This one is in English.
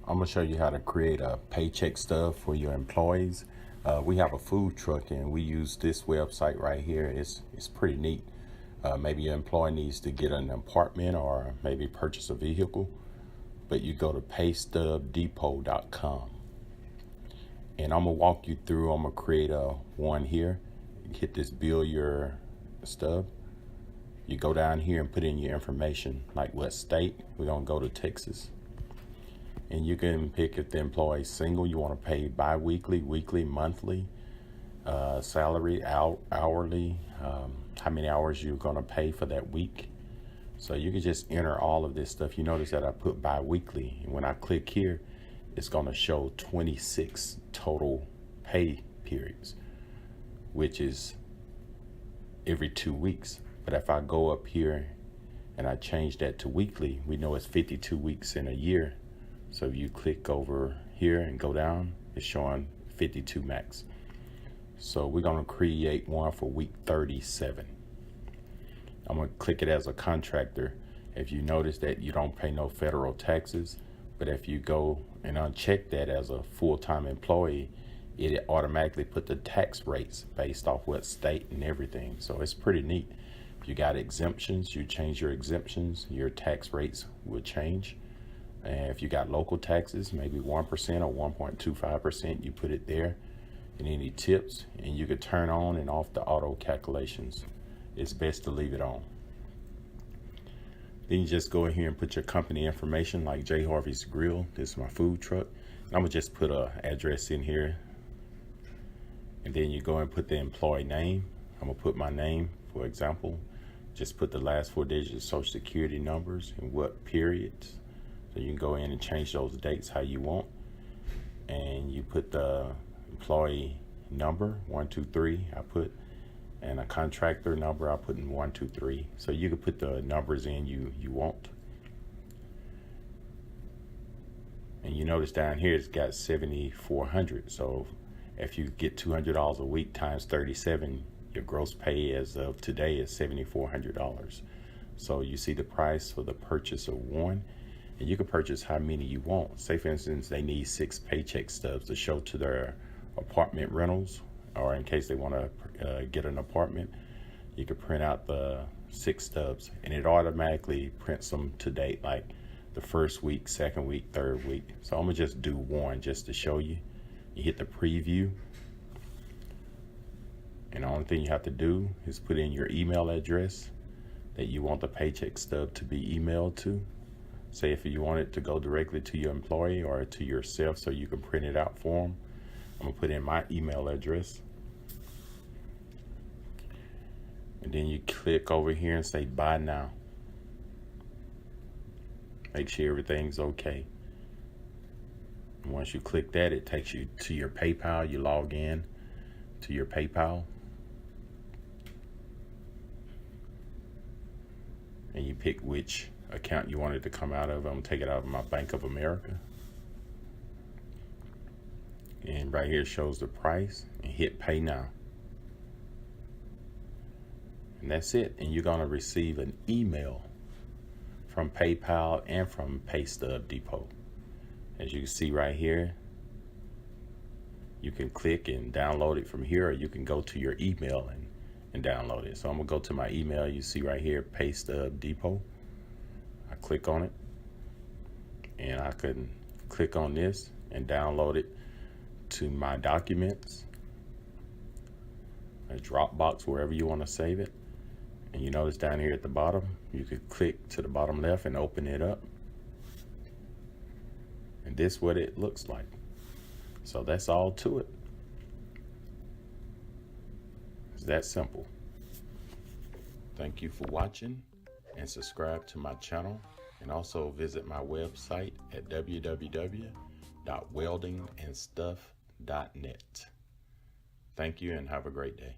I'm gonna show you how to create a paycheck stub for your employees. We have a food truck and we use this website right here. It's pretty neat. Maybe your employee needs to get an apartment or maybe purchase a vehicle, but you go to PayStubDepot.com. And I'm gonna walk you through. I'm gonna create a one here. Hit this build your stub. You go down here and put in your information, like what state. We're gonna go to Texas. And you can pick if the employee is single, you want to pay bi-weekly, weekly, monthly, salary, hourly, how many hours you're going to pay for that week. So you can just enter all of this stuff. You notice that I put bi-weekly, and when I click here, it's going to show 26 total pay periods, which is every 2 weeks. But if I go up here and I change that to weekly, we know it's 52 weeks in a year. So if you click over here and go down, it's showing 52 max. So we're gonna create one for week 37. I'm gonna click it as a contractor. If you notice that you don't pay no federal taxes, but if you go and uncheck that as a full-time employee, it automatically put the tax rates based off what state and everything. So it's pretty neat. If you got exemptions, you change your exemptions, your tax rates will change. And if you got local taxes, maybe 1% or 1.25%, you put it there. And any tips, and you could turn on and off the auto calculations. It's best to leave it on. Then you just go in here and put your company information, like J. Harvey's Grill. This is my food truck. And I'm gonna just put a address in here. And then you go and put the employee name. I'm gonna put my name, for example. Just put the last 4 digits of social security numbers and what periods. So you can go in and change those dates how you want. And you put the employee number, 123, I put, and a contractor number, I put in 123. So you can put the numbers in you want. And you notice down here it's got 7,400. So if you get $200 a week times 37, your gross pay as of today is $7,400. So you see the price for the purchase of one. And you can purchase how many you want. Say for instance, they need 6 paycheck stubs to show to their apartment rentals, or in case they want to get an apartment, you can print out the 6 stubs and it automatically prints them to date, like the first week, second week, third week. So I'm gonna just do one just to show you. You hit the preview, and the only thing you have to do is put in your email address that you want the paycheck stub to be emailed to. Say if you want it to go directly to your employee or to yourself so you can print it out for them. I'm gonna put in my email address. And then you click over here and say buy now. Make sure everything's okay. And once you click that, it takes you to your PayPal. You log in to your PayPal. And you pick which account you want it to come out of. I'm gonna take it out of my Bank of America. And right here shows the price, and hit pay now. And that's it. And you're gonna receive an email from PayPal and from PayStubDepot. As you can see right here, you can click and download it from here, or you can go to your email and download it. So I'm gonna go to my email. You see right here, PayStubDepot. I click on it, and I can click on this and download it to my documents, a Dropbox, wherever you want to save it. And you notice down here at the bottom, you could click to the bottom left and open it up. And this is what it looks like. So that's all to it. It's that simple. Thank you for watching, and subscribe to my channel, and also visit my website at www.weldingandstuff.net. Thank you and have a great day.